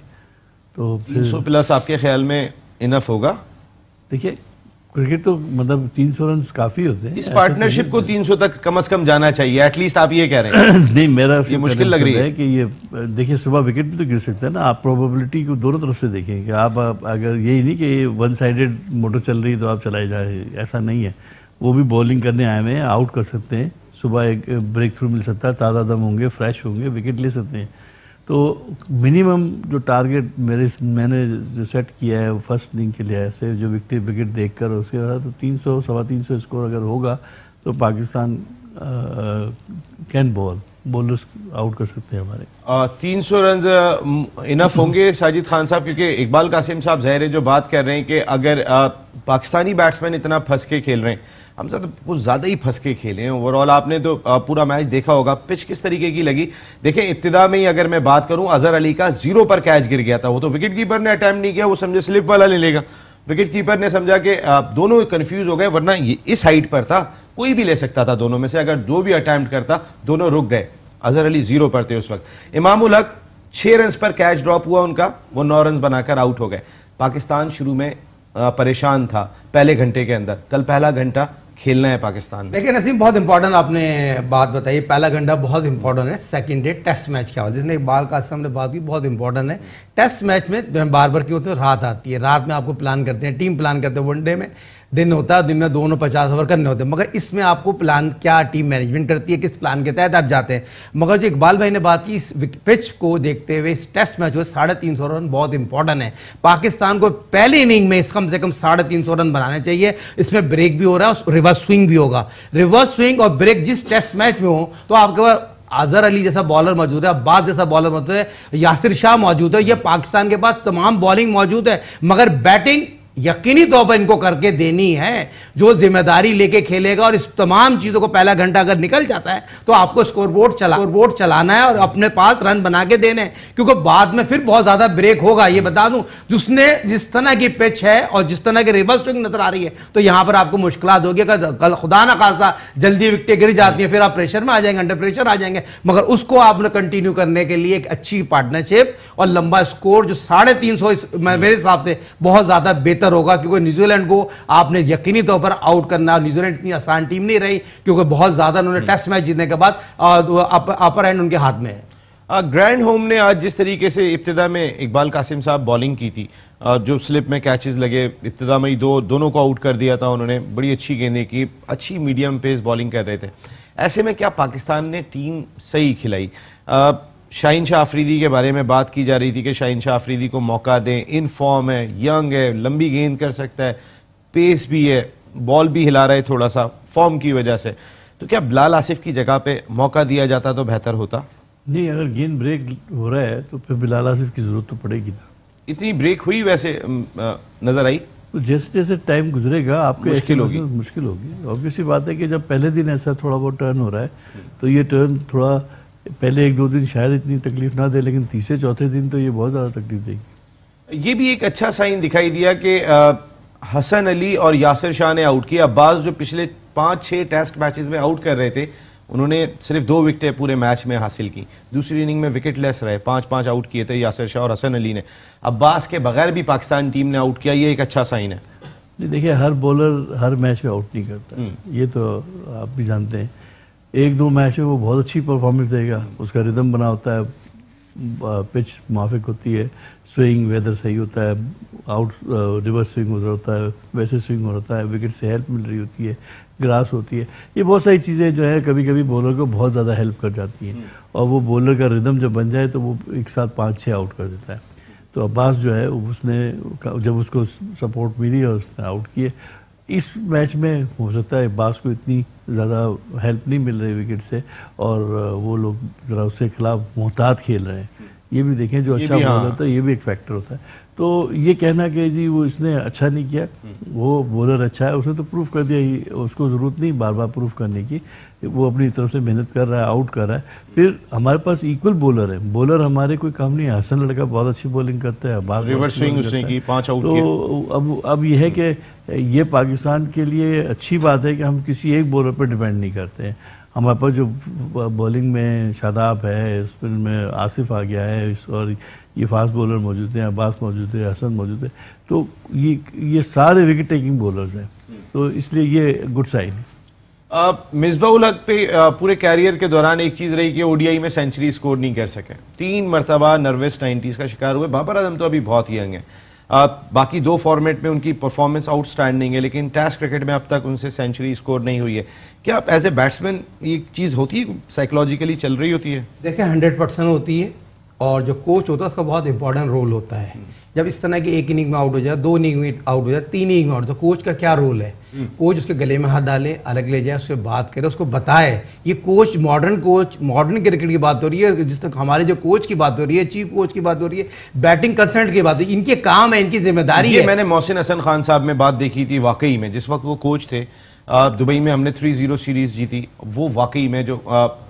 तो 300 प्लस आपके ख्याल में इनफ होगा? देखिए क्रिकेट तो मतलब 300 रन काफ़ी होते हैं। इस पार्टनरशिप को 300 तक कम से कम जाना चाहिए, एटलीस्ट आप ये कह रहे हैं। नहीं, मेरा ये मुश्किल लग रही है कि ये देखिए सुबह विकेट भी तो गिर सकता है ना। आप प्रोबेबिलिटी को दोनों तरफ से देखें कि आप अगर यही नहीं कि वन साइडेड मोटर चल रही है तो आप चलाए जाए, ऐसा नहीं है। वो भी बॉलिंग करने आए हुए हैं, आउट कर सकते हैं, सुबह एक ब्रेक थ्रू मिल सकता है, ताज़ा दम होंगे, फ्रेश होंगे, विकेट ले सकते हैं। तो मिनिमम जो टारगेट मैंने जो सेट किया है वो फर्स्ट इनिंग के लिए ऐसे जो विकेट देखकर उसके बाद तो 300 सवा 300 स्कोर अगर होगा तो पाकिस्तान कैन बॉलर्स आउट कर सकते हैं हमारे। 300 रन इनफ होंगे साजिद खान साहब, क्योंकि इकबाल कासिम साहब ज़ाहिर है जो बात कर रहे हैं कि अगर पाकिस्तानी बैट्समैन इतना फंस के खेल रहे हैं, हम सब कुछ ज़्यादा ही फंस के खेले हैं ओवरऑल। आपने तो पूरा मैच देखा होगा, पिच किस तरीके की लगी। देखें इब्तिदा में ही अगर मैं बात करूं, अजहर अली का 0 पर कैच गिर गया था, वो तो विकेट कीपर ने अटैम्प्ट नहीं किया, वो समझे स्लिप वाला ले लेगा। विकेट कीपर ने समझा कि दोनों कंफ्यूज हो गए, वरना ये इस हाइट पर था, कोई भी ले सकता था दोनों में से, अगर जो भी अटैम्प्ट करता दोनों रुक गए। अजहर अली 0 पर थे उस वक्त। इमामुल हक 6 रन पर कैच ड्रॉप हुआ उनका, वो 9 रन बनाकर आउट हो गए। पाकिस्तान शुरू में परेशान था पहले घंटे के अंदर, कल पहला घंटा खेलना है पाकिस्तान में। लेकिन नसीम बहुत इंपॉर्टेंट आपने बात बताई, पहला घंटा बहुत इंपॉर्टेंट है। सेकंड डे टेस्ट मैच क्या हो, जिसने इकबाल कासिम ने बात की, बहुत इंपॉर्टेंट है। टेस्ट मैच में बार बार क्यों होते हैं, रात आती है, रात में आपको प्लान करते हैं, टीम प्लान करते हैं। वनडे में दिन होता है, दिन में दोनों 50 ओवर करने होते हैं, मगर इसमें आपको प्लान क्या टीम मैनेजमेंट करती है, किस प्लान के तहत आप जाते हैं। मगर जो इकबाल भाई ने बात की, इस पिच को देखते हुए इस टेस्ट मैच में 350 रन बहुत इंपॉर्टेंट है। पाकिस्तान को पहली इनिंग में कम से कम 350 रन बनाने चाहिए। इसमें ब्रेक भी हो रहा है और रिवर्स स्विंग भी होगा। रिवर्स स्विंग और ब्रेक जिस टेस्ट मैच में हो तो आपके पास अजहर अली जैसा बॉलर मौजूद है, अब्बास जैसा बॉलर मौजूद है, यासिर शाह मौजूद है, ये पाकिस्तान के पास तमाम बॉलिंग मौजूद है, मगर बैटिंग यकीनी तौर पर इनको करके देनी है। जो जिम्मेदारी लेके खेलेगा और इस तमाम चीजों को पहला घंटा अगर निकल जाता है तो आपको स्कोरबोर्ड चलाना है और अपने पास रन बना के देने हैं, क्योंकि बाद में फिर बहुत ज्यादा ब्रेक होगा। ये बता दूं, जिस तरह की पिच है और जिस तरह की रिवर्स स्विंग नजर आ रही है, तो यहां पर आपको मुश्किलात होगी। अगर कल खुदा ना खासा जल्दी विकेटें गिर जाती हैं, फिर आप प्रेशर में आ जाएंगे, अंडर प्रेशर आ जाएंगे, मगर उसको आपने कंटिन्यू करने के लिए एक अच्छी पार्टनरशिप और लंबा स्कोर जो 350 मेरे हिसाब से बहुत ज्यादा बेहतर होगा, क्योंकि न्यूजीलैंड को आपने यकीनी तौर पर आउट करना। न्यूजीलैंड इतनी आसान टीम नहीं रही, क्योंकि बहुत ज्यादा उन्होंने टेस्ट मैच जीतने के बाद अपर एंड उनके हाथ में है। ग्रैंड होम ने आज जिस तरीके से इब्तिदा में इकबाल कासिम साहब बॉलिंग की थी, जो स्लिप में कैचेस लगे, इब्तिदा में ही दोनों को आउट कर दिया था उन्होंने, बड़ी अच्छी गेंदें की, अच्छी मीडियम पेस बॉलिंग कर रहे थे। ऐसे में क्या पाकिस्तान ने टीम सही खिलाई? शाहीन शाह अफरीदी के बारे में बात की जा रही थी कि शाहीन शाह अफरीदी को मौका दें, इन फॉर्म है, यंग है, लंबी गेंद कर सकता है, पेस भी है, बॉल भी हिला रहा है थोड़ा सा फॉर्म की वजह से, तो क्या बिलाल आसिफ की जगह पे मौका दिया जाता तो बेहतर होता? नहीं, अगर गेंद ब्रेक हो रहा है तो फिर बिलाल आसिफ की जरूरत तो पड़ेगी ना। इतनी ब्रेक हुई वैसे नजर आई? तो जैसे जैसे टाइम गुजरेगा आपको मुश्किल होगी। ऑब्वियस सी बात है कि जब पहले दिन ऐसा थोड़ा बहुत टर्न हो रहा है तो ये टर्न थोड़ा पहले 1-2 दिन शायद इतनी तकलीफ ना दे, लेकिन तीसरे चौथे दिन तो ये बहुत ज़्यादा तकलीफ देगी। ये भी एक अच्छा साइन दिखाई दिया कि हसन अली और यासिर शाह ने आउट किया। अब्बास जो पिछले 5-6 टेस्ट मैचेस में आउट कर रहे थे, उन्होंने सिर्फ 2 विकेटें पूरे मैच में हासिल की। दूसरी इनिंग में विकेट लेस रहे, 5-5 आउट किए थे यासिर शाह और हसन अली ने। अब्बास के बगैर भी पाकिस्तान टीम ने आउट किया, ये एक अच्छा साइन है। नहीं, देखिए, हर बॉलर हर मैच में आउट नहीं करता, ये तो आप भी जानते हैं। 1-2 मैच में वो बहुत अच्छी परफॉर्मेंस देगा, उसका रिदम बना होता है, पिच माफिक होती है, स्विंग वेदर सही होता है, आउट रिवर्स स्विंग हो रहा होता है, वैसे स्विंग हो रहा है, विकेट से हेल्प मिल रही होती है, ग्रास होती है, ये बहुत सारी चीज़ें जो है कभी कभी बॉलर को बहुत ज़्यादा हेल्प कर जाती हैं। और वो बॉलर का रिदम जब बन जाए तो वो एक साथ 5-6 आउट कर देता है। तो अब्बास जो है उसने जब उसको सपोर्ट मिली और उसने आउट किए। इस मैच में हो सकता है अब्बास को इतनी ज़्यादा हेल्प नहीं मिल रही विकेट से, और वो लोग ज़रा उसके खिलाफ मोहतात खेल रहे हैं। ये भी देखें, जो अच्छा बॉलर होता है ये भी एक फैक्टर होता है। तो ये कहना कि जी वो इसने अच्छा नहीं किया, वो बॉलर अच्छा है, उसने तो प्रूफ कर दिया ही, उसको ज़रूरत नहीं बार बार प्रूफ करने की, वो अपनी तरफ से मेहनत कर रहा है, आउट कर रहा है। फिर हमारे पास इक्वल बॉलर है, बॉलर हमारे कोई कम नहीं है। हसन लड़का बहुत अच्छी बॉलिंग करता है, रिवर्स स्विंग उसने की, 5 आउट किए। तो अब ये है कि ये पाकिस्तान के लिए अच्छी बात है कि हम किसी एक बॉलर पर डिपेंड नहीं करते हैं। हमारे पास जो बॉलिंग में शादाब है, स्पिन में आसिफ आ गया है, और ये फास्ट बॉलर मौजूद हैं, अब्बास मौजूद है, हसन मौजूद है, तो ये सारे विकेट टेकिंग बॉलर्स हैं, तो इसलिए ये गुड साइन है। मिसबाह उल हक पे पूरे कैरियर के दौरान एक चीज़ रही कि ओडीआई में सेंचुरी स्कोर नहीं कर सके, 3 मरतबा नर्वस 90s का शिकार हुए। बाबर आजम तो अभी बहुत यंग है, बाकी 2 फॉर्मेट में उनकी परफॉर्मेंस आउटस्टैंडिंग है, लेकिन टेस्ट क्रिकेट में अब तक उनसे सेंचुरी स्कोर नहीं हुई है। क्या एज ए बैट्समैन ये चीज़ होती है, साइकोलॉजिकली चल रही होती है? देखिए 100% होती है, और जो कोच होता है उसका बहुत इंपॉर्टेंट रोल होता है। जब इस तरह की 1 इनिंग में आउट हो जाए, 2 इनिंग में आउट हो जाए, 3 इनिंग में आउट, तो कोच का क्या रोल है? कोच उसके गले में हाथ डाले, अलग ले जाए, उससे बात करे, उसको बताए। ये कोच, मॉडर्न क्रिकेट की बात हो रही है, जिस तक हमारे जो कोच की बात हो रही है, चीफ कोच की बात हो रही है, बैटिंग कंसल्टेंट की बात हो रही है, इनके काम है, इनकी जिम्मेदारी है। मैंने मोहसिन हसन खान साहब में बात देखी थी, वाकई में जिस वक्त वो कोच थे, दुबई में हमने 3-0 सीरीज जीती, वो वाकई में जो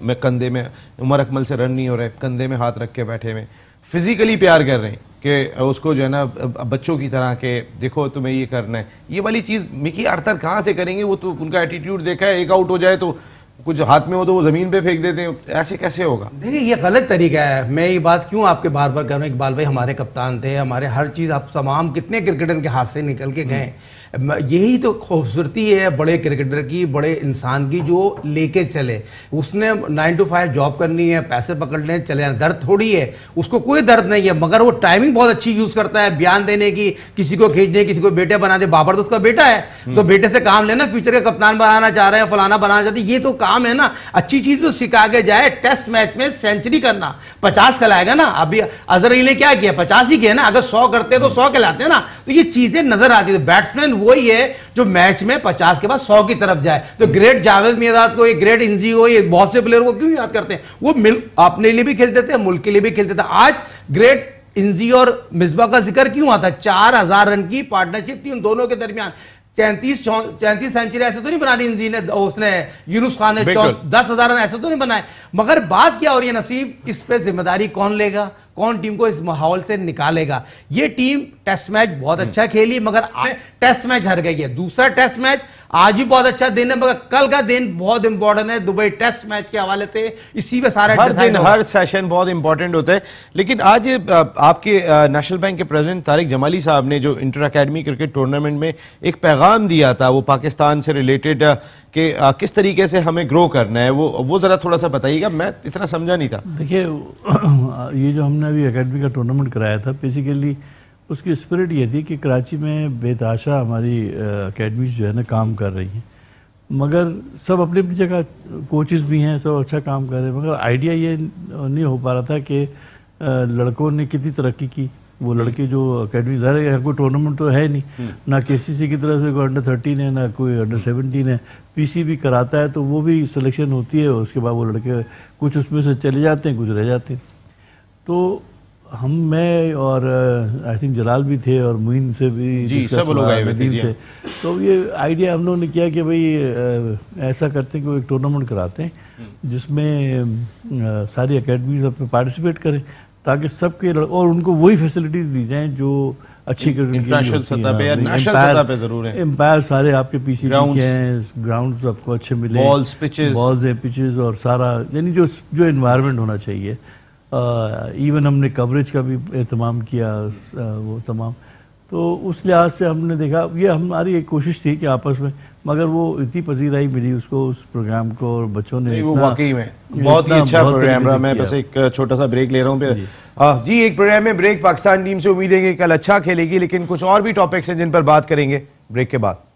मैं कंधे में उमर अकमल से रन नहीं हो रहे, कंधे में हाथ रख के बैठे हुए, फिजिकली प्यार कर रहे हैं कि उसको जो है ना बच्चों की तरह के, देखो तुम्हें ये करना है। ये वाली चीज़ मिकी आर्थर कहाँ से करेंगे? वो तो उनका एटीट्यूड देखा है, एक आउट हो जाए तो कुछ हाथ में हो तो वो ज़मीन पे फेंक देते हैं, ऐसे कैसे होगा? देखिए ये गलत तरीका है। मैं ये बात क्यों आपके बार बार कर रहा हूँ, इकबाल भाई हमारे कप्तान थे, हमारे हर चीज़, आप तमाम कितने क्रिकेटर के हाथ से निकल के गए। यही तो खूबसूरती है बड़े क्रिकेटर की, बड़े इंसान की, जो लेके चले। उसने 9 to 5 जॉब करनी है, पैसे पकड़ने चले जाना, दर्द थोड़ी है, उसको कोई दर्द नहीं है, मगर वो टाइमिंग बहुत अच्छी यूज करता है, बयान देने की, किसी को खींचने, किसी को बेटे बना दे। बाबर तो उसका बेटा है, तो बेटे से काम लेना, फ्यूचर का कप्तान बनाना चाह रहे हैं, फलाना बनाना चाहते, ये तो काम है ना। अच्छी चीज तो सिखा के जाए, टेस्ट मैच में सेंचुरी करना, 50 खिलाएगा ना। अभी अजहर अली ने क्या किया, 50 ही किया ना। अगर 100 करते तो 100 खिलाते हैं ना। तो ये चीजें नजर आती है। बैट्समैन वही है जो मैच में 50 के बाद 100 की तरफ जाए। तो ग्रेट जावेद मियांदाद को, ये ग्रेट इंजी को, ये बहुत से प्लेयर को क्यों याद करते हैं? वो अपने लिए भी खेलते थे, मुल्क के लिए भी खेलते थे। आज ग्रेट इंजी और मिसबा का जिक्र क्यों आता? 4000 रन की पार्टनरशिप थी उन दोनों के दरमियान। 34 सेंचुरी ऐसे तो नहीं बनानी इंजी ने, उसने यूनुस खान ने 10,000 रन ऐसे तो नहीं बनाए। मगर बात क्या हो रही है नसीब, इस पे जिम्मेदारी कौन लेगा, कौन टीम को इस माहौल से निकालेगा? ये टीम टेस्ट मैच बहुत अच्छा खेली मगर टेस्ट मैच हार गई है। दूसरा टेस्ट मैच आज भी बहुत अच्छा दिन है मगर कल का दिन बहुत इंपॉर्टेंट है दुबई टेस्ट मैच के हवाले से। इसी पे सारा हर दिन हर सेशन बहुत इंपॉर्टेंट होता है। लेकिन आज आपके नेशनल बैंक के प्रेसिडेंट तारिक जमाली साहब ने जो इंटर अकेडमी क्रिकेट टूर्नामेंट में एक पैगाम दिया था, वो पाकिस्तान से रिलेटेड कि किस तरीके से हमें ग्रो करना है, वो जरा थोड़ा सा बताइएगा, मैं इतना समझा नहीं था। देखिए ये जो हमने अभी एकेडमी का टूर्नामेंट कराया था, बेसिकली उसकी स्पिरिट ये थी कि कराची में बेतहाशा हमारी एकेडमीज जो है ना काम कर रही हैं, मगर सब अपनी अपनी जगह कोचेस भी हैं, सब अच्छा काम कर रहे हैं, मगर आइडिया ये नहीं हो पा रहा था कि लड़कों ने कितनी तरक्की की। वो लड़के जो अकेडमी, ज़ाहिर है कोई टूर्नामेंट तो है नहीं, ना केसीसी की तरफ से कोई अंडर 13 है, ना कोई अंडर 17 है, पीसी भी कराता है तो वो भी सिलेक्शन होती है, उसके बाद वो लड़के कुछ उसमें से चले जाते हैं, कुछ रह जाते हैं। तो मैं और आई थिंक जलाल भी थे और मुइन से भी जी, सब लोग आए हुए थे जी। तो ये आइडिया हम लोगों ने किया कि भाई ऐसा करते हैं कि एक टूर्नामेंट कराते हैं जिसमें सारी एकेडमीज अपने पार्टिसिपेट करें ताकि सबके और उनको वही फैसिलिटीज दी जाएं जो अच्छी इंटरनेशनल सतह पे या नेशनल सतह पे जरूर है। एम्पायर सारे आपके पीछे हैं, ग्राउंड्स आपको अच्छे मिले, बॉल्स, पिचेस और सारा, यानी जो एनवायरनमेंट होना चाहिए। इवन हमने कवरेज का भी एहतमाम किया, वो तमाम। तो उस लिहाज से हमने देखा, ये हमारी एक कोशिश थी कि आपस में, मगर वो इतनी पसीदाई मिली उसको, उस प्रोग्राम को, और बच्चों ने वो वाकई में बहुत ही अच्छा प्रोग्राम रहा। मैं बस एक छोटा सा ब्रेक ले रहा हूँ जी, एक प्रोग्राम में ब्रेक। पाकिस्तान टीम से उम्मीद है कि कल अच्छा खेलेगी, लेकिन कुछ और भी टॉपिक्स हैं जिन पर बात करेंगे ब्रेक के बाद।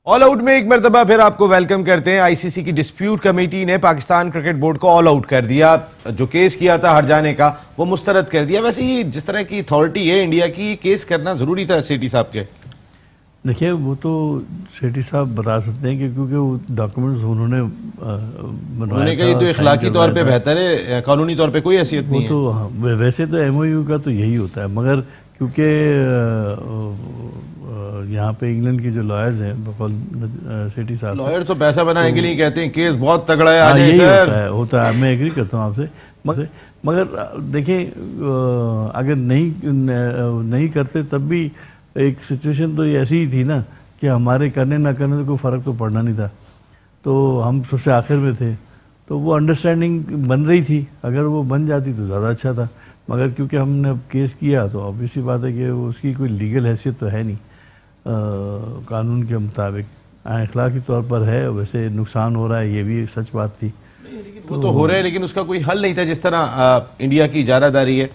ऑल आउट में एक मरतबा फिर आपको वेलकम करते हैं। आईसीसी की डिस्प्यूट कमेटी ने पाकिस्तान क्रिकेट बोर्ड को ऑल आउट कर दिया। जो केस किया था हर जाने का वो मुस्तरद कर दिया। वैसे ही जिस तरह की अथॉरिटी है इंडिया की, केस करना जरूरी था सेठी साहब के? देखिए वो तो सेठी साहब बता सकते हैं कि क्योंकि वो डॉक्यूमेंट्स उन्होंने बनवाया था, तो इखलाकी तौर पे बेहतर है, कानूनी तौर पे कोई हैसियत नहीं है। तो वैसे तो एमओयू का तो यही होता है, मगर क्योंकि यहाँ पे इंग्लैंड के जो लॉयर्स हैं, सेठी साहब, लॉयर तो पैसा बनाने के लिए कहते हैं केस बहुत तगड़ा है, यही होता है। मैं एग्री करता हूँ आपसे, मगर देखिए अगर नहीं करते तब भी एक सिचुएशन तो ऐसी ही थी ना कि हमारे करने ना करने से कोई फ़र्क तो पड़ना नहीं था। तो हम सबसे आखिर में थे, तो वो अंडरस्टैंडिंग बन रही थी। अगर वो बन जाती तो ज़्यादा अच्छा था, मगर क्योंकि हमने अब केस किया तो ऑब्वियसली बात है कि उसकी कोई लीगल हैसियत तो है नहीं कानून के मुताबिक। अखलाकी तौर पर है, वैसे नुकसान हो रहा है, ये भी एक सच बात थी। वो तो हो रहा है, लेकिन उसका कोई हल नहीं था जिस तरह इंडिया की इजारादारी है।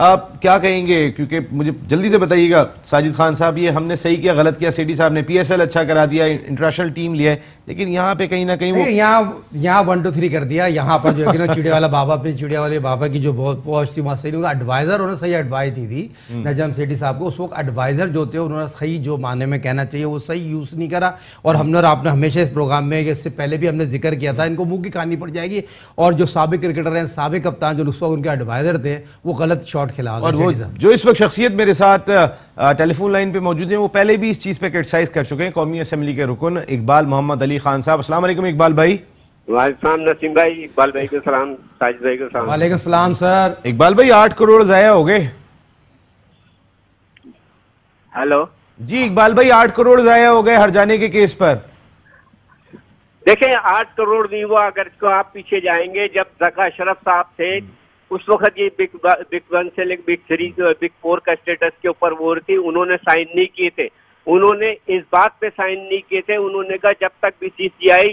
आप क्या कहेंगे? क्योंकि मुझे जल्दी से बताइएगा साजिद खान साहब, ये हमने सही किया गलत किया? सेठी साहब ने पीएसएल अच्छा करा दिया, इंटरनेशनल टीम लिया है, लेकिन यहाँ पे कहीं ना कहीं वो यहाँ 1 2 3 कर दिया। यहाँ पर जो है चिड़िया वाला बाबा, अपने चिड़िया वाले बाबा की जो बहुत पहुंच थी वहाँ सही होगा। एडवाइजर उन्होंने सही एडवाइस दी थी नजम सेठी साहब को। उस वक्त एडवाइजर जो थे उन्होंने सही जो माने में कहना चाहिए वो सही यूज़ नहीं करा। और हमने और आपने हमेशा इस प्रोग्राम में, इससे पहले भी हमने जिक्र किया था, इनको मुँह की कहानी पड़ जाएगी। और जो साबिक क्रिकेटर हैं, साबिक कप्तान जो उस वक्त उनके एडवाइजर थे, वो गलत शॉट खिला। और जो इस वक्त शख्सियत मेरे साथ टेलीफोन लाइन पे मौजूद है, वो पहले भी इस चीज पे क्रिटिसाइज कर चुके हैं, कौमी असेंबली के रुकन इकबाल मोहम्मद अली खान साहब। अस्सलाम वालेकुम इकबाल भाई। वालेकुम नसीम भाई, इकबाल भाई को सलाम, साजिद भाई को सलाम। वालेकुम सलाम सर। इकबाल भाई 8 करोड़ जाया हो गए। हेलो जी इकबाल भाई, 8 करोड़ जाया हो गए हर जाने के केस पर। देखें 8 करोड़ नहीं हुआ। अगर इसको आप पीछे जाएंगे, जब जका अशरफ साहब थे उस वक्त ये बिग 1 से लेकर बिग 3 बिग 4 का स्टेटस के ऊपर वो थी, उन्होंने साइन नहीं किए थे। उन्होंने इस बात पे साइन नहीं किए थे, उन्होंने कहा जब तक बीसीसीआई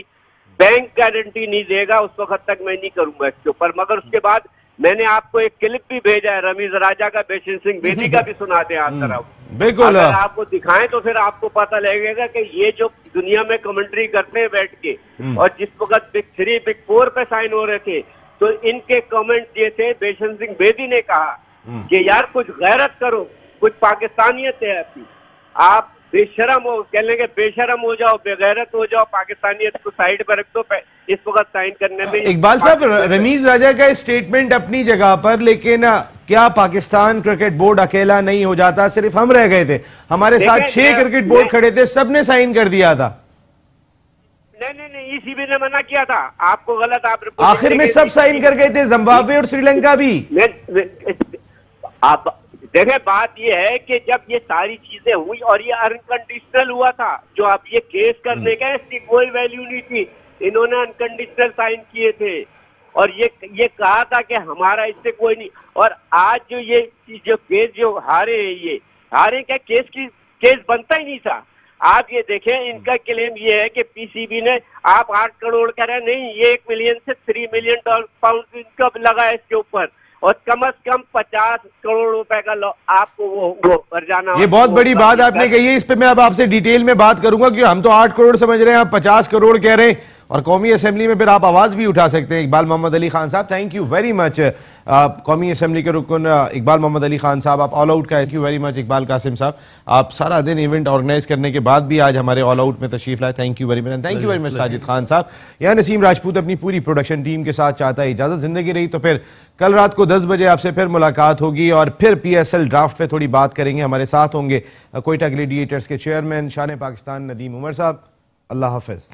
बैंक गारंटी नहीं देगा उस वक्त तक मैं नहीं करूंगा इसके ऊपर। मगर उसके बाद मैंने आपको एक क्लिप भी भेजा है रमीज राजा का, बेशन सिंह बेदी का भी सुनाते हैं आप तरफ। बिल्कुल, अगर आपको दिखाएं तो फिर आपको पता लगेगा कि ये जो दुनिया में कमेंट्री करते हैं बैठ के, और जिस वक्त बिग 3 बिग 4 पे साइन हो रहे थे, तो इनके कमेंट ये थे, बेशन सिंह बेदी ने कहा कि यार कुछ गैरत करो, कुछ पाकिस्तानियत है आपकी। आप बेशरम हो, कह लेंगे बेशरम हो जाओ, बेगैरत हो जाओ, पाकिस्तानियत को साइड पर रख दो इस वक्त साइन करने में। इकबाल साहब, रमीज राजा का स्टेटमेंट अपनी जगह पर, लेकिन क्या पाकिस्तान क्रिकेट बोर्ड अकेला नहीं हो जाता? सिर्फ हम रह गए थे, हमारे साथ 6 क्रिकेट बोर्ड खड़े थे, सबने साइन कर दिया था। नहीं, ईसीबी ने मना किया था। आपको गलत, आप आखिर में सब साइन कर गए थे, जिम्बाब्वे और श्रीलंका भी। आप देखें, बात ये है कि जब ये सारी चीजें हुई और ये अनकंडीशनल हुआ था, जो आप ये केस करने का इसकी कोई वैल्यू नहीं थी, इन्होंने अनकंडीशनल साइन किए थे और ये कहा था कि हमारा इससे कोई नहीं। और आज जो केस जो हारे क्या, केस बनता ही नहीं था। आप ये देखें, इनका क्लेम ये है कि पीसीबी ने आप 8 करोड़ कह रहे हैं, नहीं, ये 1 मिलियन से 3 मिलियन पाउंड इनका लगा है इसके ऊपर, और कम से कम 50 करोड़ रुपए का आपको वो भर जाना। ये बहुत बड़ी बात आपने कही है, इस पे मैं अब आपसे डिटेल में बात करूंगा, क्योंकि हम तो 8 करोड़ समझ रहे हैं, आप 50 करोड़ कह रहे हैं, और कौमी असेंबली में फिर आप आवाज भी उठा सकते हैं। इकबाल मोहम्मद अली खान साहब, थैंक यू वेरी मच। कौमी असेंबली के रुकन इकबाल मोहम्मद अली खान साहब, आप ऑल आउट का, thank you very much. Iqbal Qasim साहब, आप सारा दिन इवेंट ऑर्गेनाइज करने के बाद भी आज हमारे ऑल आउट में तशरीफ लाए, thank you very much. Thank you very much Sajid Khan साहब। यहाँ नसीम राजपूत अपनी पूरी प्रोडक्शन टीम के साथ चाहता है इजाजत, जिंदगी रही तो फिर कल रात को 10 बजे आपसे फिर मुलाकात होगी और फिर PSL ड्राफ्ट पे थोड़ी बात करेंगे। हमारे साथ होंगे कोयटा ग्लेडिएटर्स के चेयरमैन शान पाकिस्तान नदीम उमर साहब। अल्लाह हाफिज।